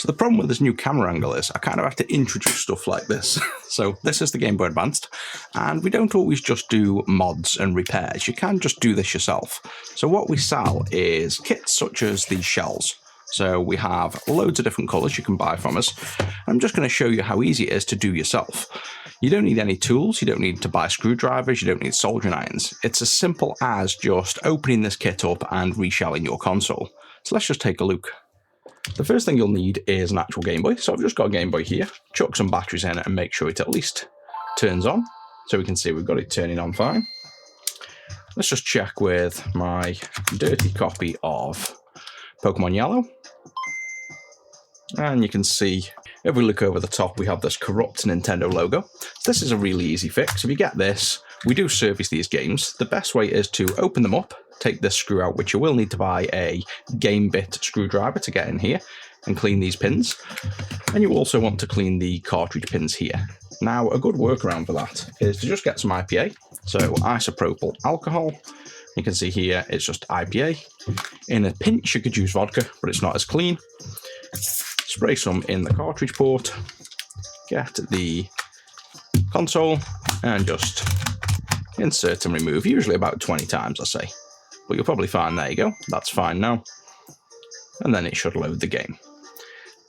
So the problem with this new camera angle is I kind of have to introduce stuff like this. So this is the Game Boy Advanced, and we don't always just do mods and repairs. You can just do this yourself. So what we sell is kits such as these shells. So we have loads of different colours you can buy from us. I'm just going to show you how easy it is to do yourself. You don't need any tools, you don't need to buy screwdrivers, you don't need soldering irons. It's as simple as just opening this kit up and reshelling your console. So let's just take a look. The first thing you'll need is an actual Game Boy. So I've just got a Game Boy here, chuck some batteries in it and make sure it at least turns on. So we can see we've got it turning on fine. Let's just check with my dirty copy of Pokemon Yellow. And you can see, if we look over the top, we have this corrupt Nintendo logo. This is a really easy fix. If you get this, we do service these games. The best way is to open them up, take this screw out, which you will need to buy a game bit screwdriver to get in here, and clean these pins. And you also want to clean the cartridge pins here. Now, a good workaround for that is to just get some IPA, so isopropyl alcohol. You can see here it's just IPA. In a pinch, you could use vodka, but it's not as clean. Spray some in the cartridge port, get the console, and just insert and remove, usually about 20 times, I say. But you'll probably find, there you go, that's fine now. And then it should load the game.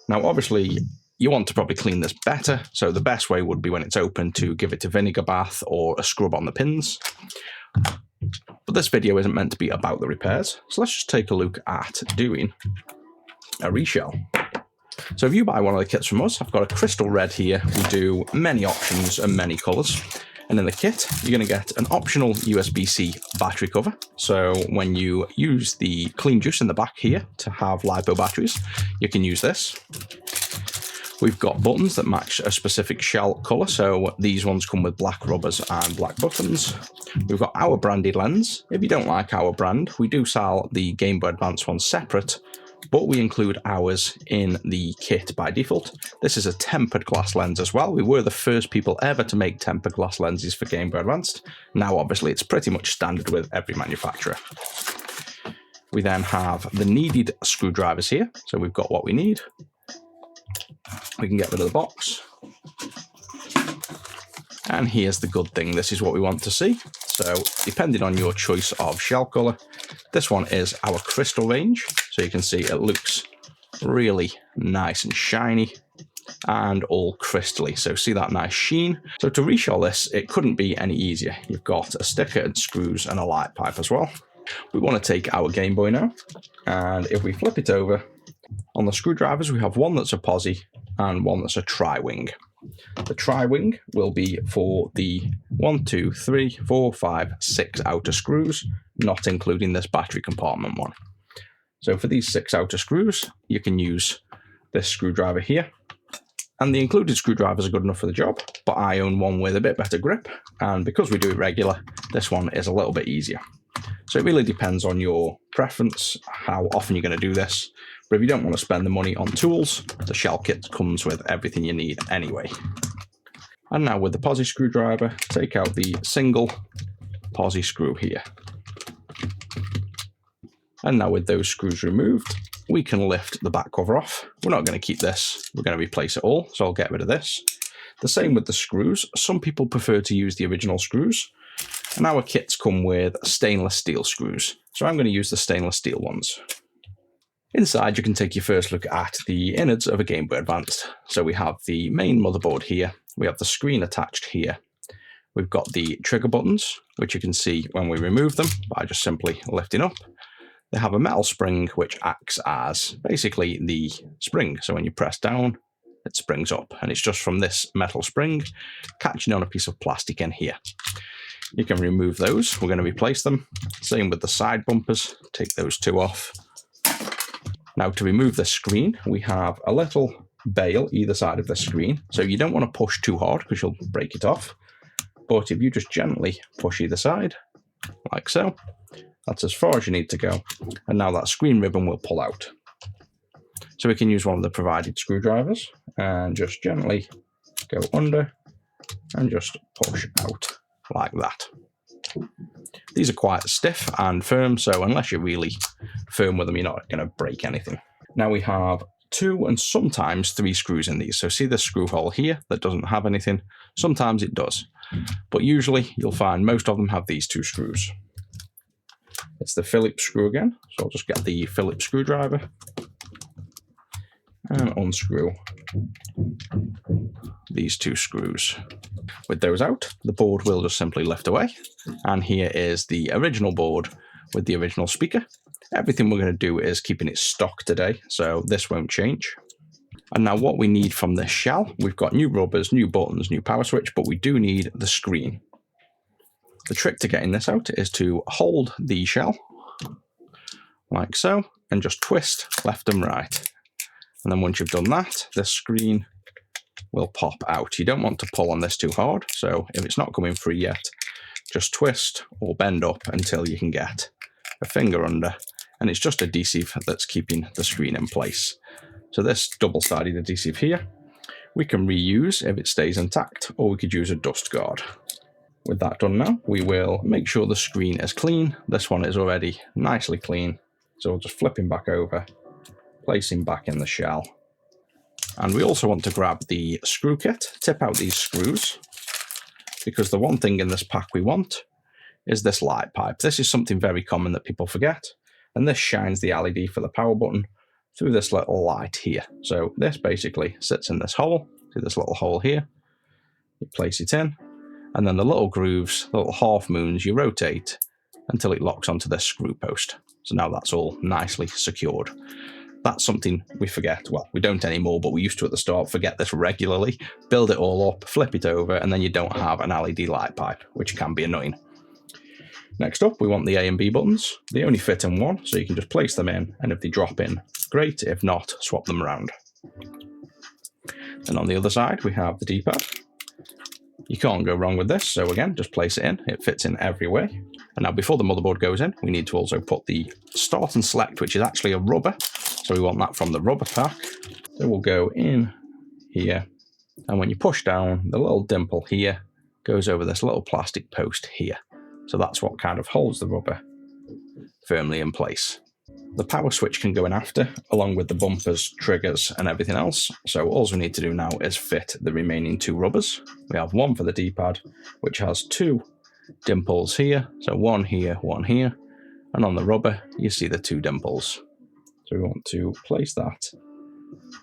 Now, obviously, you want to probably clean this better, so the best way would be when it's open to give it a vinegar bath or a scrub on the pins. But this video isn't meant to be about the repairs, so let's just take a look at doing a reshell. So if you buy one of the kits from us, I've got a crystal red here. We do many options and many colours. And in the kit, you're going to get an optional USB-C battery cover. So when you use the clean juice in the back here to have LiPo batteries, you can use this. We've got buttons that match a specific shell colour. So these ones come with black rubbers and black buttons. We've got our branded lens. If you don't like our brand, we do sell the Game Boy Advance one separate, but we include ours in the kit by default. This is a tempered glass lens as well. We were the first people ever to make tempered glass lenses for Game Boy Advanced. Now, obviously, it's pretty much standard with every manufacturer. We then have the needed screwdrivers here. So we've got what we need. We can get rid of the box. And here's the good thing. This is what we want to see. So depending on your choice of shell color, this one is our crystal range. So you can see it looks really nice and shiny and all crystally. So see that nice sheen. So to reshell this, it couldn't be any easier. You've got a sticker and screws and a light pipe as well. We want to take our Game Boy now. And if we flip it over, on the screwdrivers, we have one that's a posi and one that's a tri-wing. The tri-wing will be for the 1, 2, 3, 4, 5, 6 outer screws, not including this battery compartment one. So for these 6 outer screws, you can use this screwdriver here. And the included screwdrivers are good enough for the job, but I own one with a bit better grip. And because we do it regular, this one is a little bit easier. So it really depends on your preference, how often you're going to do this. But if you don't want to spend the money on tools, the shell kit comes with everything you need anyway. And now with the posi screwdriver, take out the single posi screw here. And now with those screws removed, we can lift the back cover off. We're not going to keep this, we're going to replace it all, so I'll get rid of this. The same with the screws. Some people prefer to use the original screws, and our kits come with stainless steel screws. So I'm going to use the stainless steel ones. Inside, you can take your first look at the innards of a Game Boy Advanced. So we have the main motherboard here. We have the screen attached here. We've got the trigger buttons, which you can see when we remove them by just simply lifting up. They have a metal spring, which acts as basically the spring. So when you press down, it springs up. And it's just from this metal spring catching on a piece of plastic in here. You can remove those. We're going to replace them. Same with the side bumpers. Take those 2 off. Now to remove the screen, we have a little bail either side of the screen. So you don't want to push too hard because you'll break it off. But if you just gently push either side, like so, that's as far as you need to go. And now that screen ribbon will pull out. So we can use one of the provided screwdrivers and just gently go under and just push out like that. These are quite stiff and firm, so unless you're really firm with them, you're not going to break anything. Now we have 2 and sometimes 3 screws in these. So see this screw hole here that doesn't have anything? Sometimes it does, but usually you'll find most of them have these 2 screws. It's the Phillips screw again, so I'll just get the Phillips screwdriver and unscrew these 2 screws. With those out, the board will just simply lift away, and here is the original board with the original speaker. Everything we're going to do is keeping it stock today, so this won't change. And now what we need from this shell, we've got new rubbers, new buttons, new power switch, but we do need the screen. The trick to getting this out is to hold the shell, like so, and just twist left and right. And then once you've done that, the screen will pop out. You don't want to pull on this too hard, so if it's not coming free yet, just twist or bend up until you can get a finger under, and it's just adhesive that's keeping the screen in place. So this double-sided adhesive here, we can reuse if it stays intact, or we could use a dust guard. With that done now, we will make sure the screen is clean. This one is already nicely clean, so we'll just flip him back over, place him back in the shell. And we also want to grab the screw kit, tip out these screws, because the one thing in this pack we want is this light pipe. This is something very common that people forget, and this shines the LED for the power button through this little light here. So this basically sits in this hole, see this little hole here, you place it in, and then the little grooves, the little half moons, you rotate until it locks onto this screw post. So now that's all nicely secured. That's something we forget. Well, we don't anymore, but we used to at the start forget this regularly. Build it all up, flip it over, and then you don't have an LED light pipe, which can be annoying. Next up, we want the A and B buttons. They only fit in one, so you can just place them in, and if they drop in, great. If not, swap them around. And on the other side, we have the D-pad. You can't go wrong with this, so again, just place it in. It fits in every way. And now before the motherboard goes in, we need to also put the start and select, which is actually a rubber. So we want that from the rubber pack. So we'll go in here, and when you push down, the little dimple here goes over this little plastic post here. So that's what kind of holds the rubber firmly in place. The power switch can go in after, along with the bumpers, triggers, and everything else. So all we need to do now is fit the remaining 2 rubbers. We have one for the D-pad, which has 2 dimples here. So one here, and on the rubber, you see the 2 dimples. So we want to place that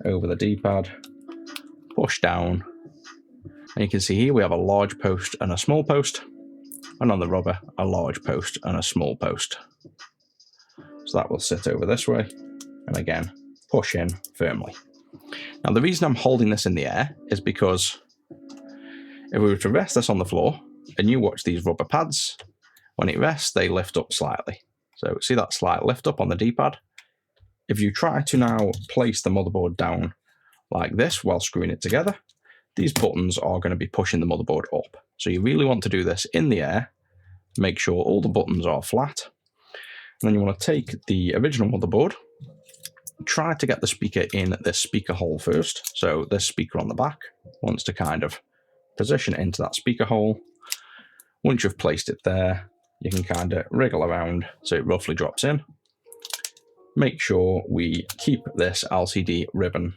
over the D-pad, push down, and you can see here we have a large post and a small post, and on the rubber, a large post and a small post. So that will sit over this way, and again, push in firmly. Now the reason I'm holding this in the air is because if we were to rest this on the floor, and you watch these rubber pads, when it rests, they lift up slightly. So see that slight lift up on the D-pad? If you try to now place the motherboard down like this while screwing it together, these buttons are going to be pushing the motherboard up. So you really want to do this in the air, make sure all the buttons are flat, and then you want to take the original motherboard, try to get the speaker in this speaker hole first. So this speaker on the back wants to kind of position it into that speaker hole. Once you've placed it there, you can kind of wriggle around so it roughly drops in. Make sure we keep this LCD ribbon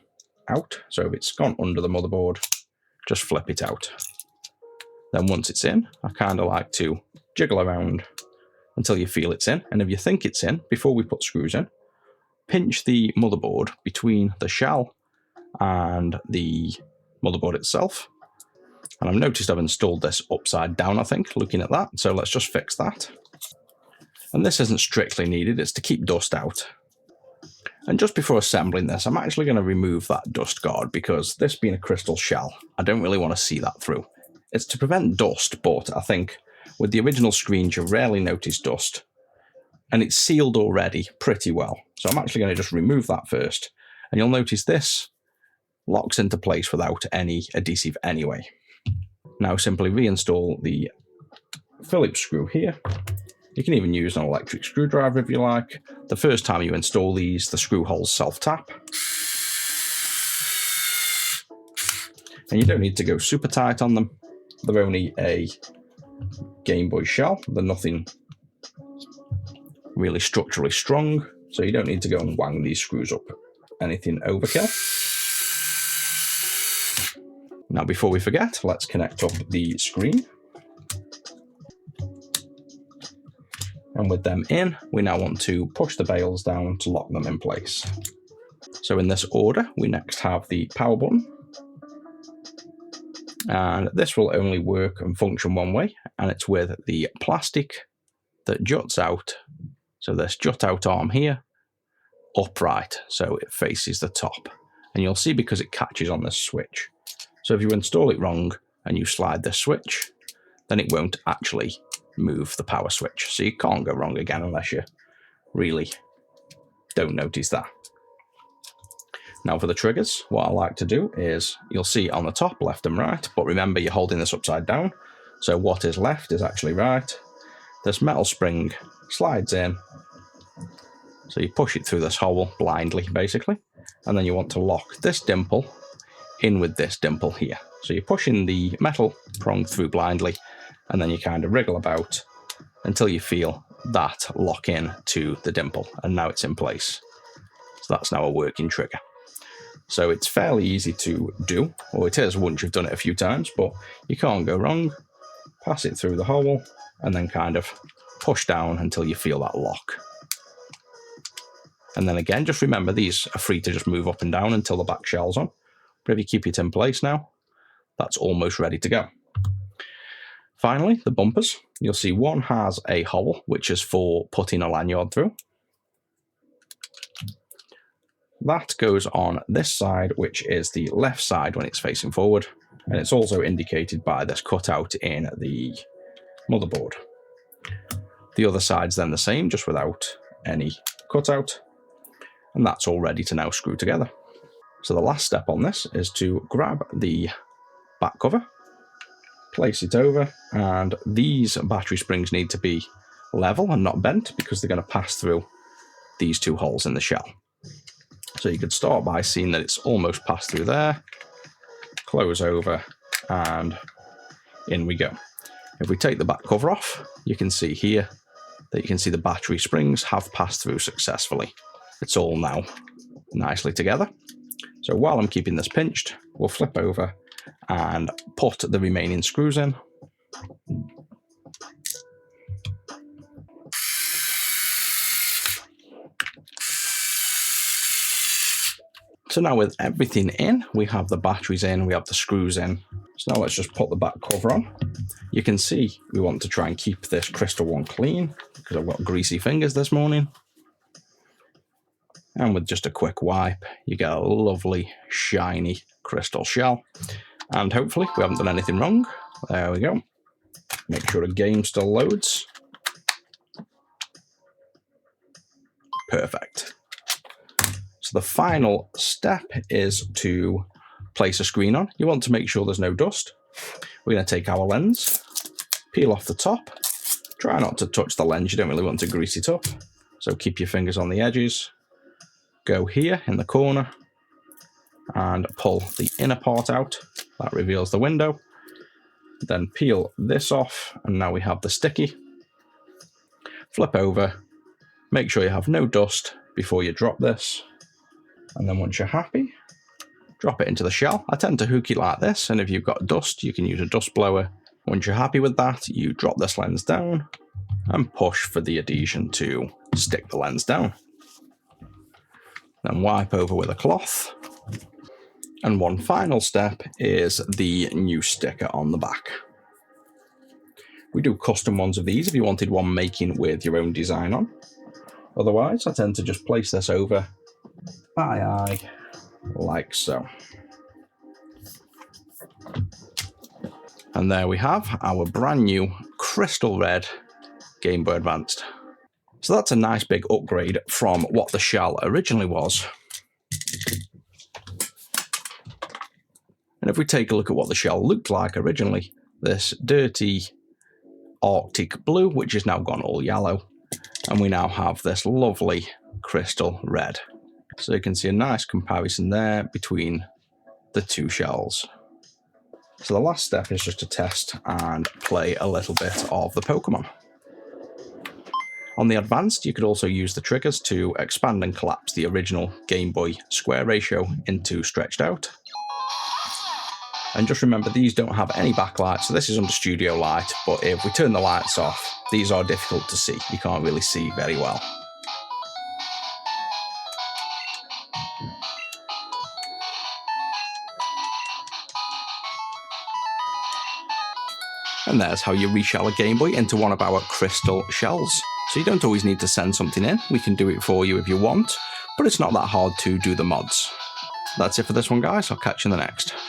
out. So if it's gone under the motherboard, just flip it out. Then once it's in, I kind of like to jiggle around until you feel it's in. And if you think it's in, before we put screws in, pinch the motherboard between the shell and the motherboard itself. And I've noticed I've installed this upside down, I think, looking at that. So let's just fix that. And this isn't strictly needed, it's to keep dust out. And just before assembling this, I'm actually going to remove that dust guard because this being a crystal shell, I don't really want to see that through. It's to prevent dust, but I think with the original screens, you rarely notice dust. And it's sealed already pretty well. So I'm actually going to just remove that first. And you'll notice this locks into place without any adhesive anyway. Now simply reinstall the Phillips screw here. You can even use an electric screwdriver if you like. The first time you install these, the screw holes self-tap. And you don't need to go super tight on them. They're only a Game Boy shell. They're nothing really structurally strong, so you don't need to go and wang these screws up. anything overkill. Now, before we forget, let's connect up the screen. And with them in, we now want to push the bails down to lock them in place. So in this order, we next have the power button. And this will only work and function one way, and it's with the plastic that juts out. So this jut out arm here, upright, so it faces the top. And you'll see because it catches on this switch. So if you install it wrong and you slide this switch, then it won't actually move the power switch. So you can't go wrong again unless you really don't notice that. Now for the triggers, what I like to do is, you'll see on the top, left and right, but remember you're holding this upside down. So what is left is actually right. This metal spring slides in. So you push it through this hole blindly, basically. And then you want to lock this dimple in with this dimple here. So you're pushing the metal prong through blindly, and then you kind of wriggle about until you feel that lock in to the dimple. And now it's in place. So that's now a working trigger. So it's fairly easy to do, or it is once you've done it a few times, but you can't go wrong. Pass it through the hole and then kind of push down until you feel that lock. And then again, just remember these are free to just move up and down until the back shell's on. But if you keep it in place now, that's almost ready to go. Finally, the bumpers. You'll see one has a hole, which is for putting a lanyard through. That goes on this side, which is the left side when it's facing forward. And it's also indicated by this cutout in the motherboard. The other side's then the same, just without any cutout. And that's all ready to now screw together. So the last step on this is to grab the back cover, place it over, and these battery springs need to be level and not bent because they're going to pass through these two holes in the shell. So you could start by seeing that it's almost passed through there, close over, and in we go. If we take the back cover off, you can see here that you can see the battery springs have passed through successfully. It's all now nicely together. So while I'm keeping this pinched, we'll flip over and put the remaining screws in. So now with everything in, we have the batteries in, we have the screws in. So now let's just put the back cover on. You can see we want to try and keep this crystal one clean because I've got greasy fingers this morning. And with just a quick wipe, you get a lovely, shiny crystal shell. And hopefully we haven't done anything wrong. There we go. Make sure the game still loads. Perfect. So the final step is to place a screen on. You want to make sure there's no dust. We're going to take our lens, peel off the top. Try not to touch the lens, you don't really want to grease it up. So keep your fingers on the edges. Go here in the corner and pull the inner part out. That reveals the window. Then peel this off, and now we have the sticky. Flip over. Make sure you have no dust before you drop this. And then once you're happy, drop it into the shell. I tend to hook it like this, and if you've got dust, you can use a dust blower. Once you're happy with that, you drop this lens down and push for the adhesion to stick the lens down. Then wipe over with a cloth. And one final step is the new sticker on the back. We do custom ones of these if you wanted one making with your own design on. Otherwise, I tend to just place this over by eye, like so. And there we have our brand new crystal red Game Boy Advanced. So that's a nice big upgrade from what the shell originally was. And if we take a look at what the shell looked like originally, this dirty Arctic blue, which has now gone all yellow, and we now have this lovely crystal red. So you can see a nice comparison there between the two shells. So the last step is just to test and play a little bit of the Pokemon. On the Advanced, you could also use the triggers to expand and collapse the original Game Boy square ratio into stretched out. And just remember, these don't have any backlight, so this is under studio light, but if we turn the lights off, these are difficult to see. You can't really see very well. And there's how you reshell a Game Boy into one of our crystal shells. So you don't always need to send something in, we can do it for you if you want, but it's not that hard to do the mods. That's it for this one, guys. I'll catch you in the next.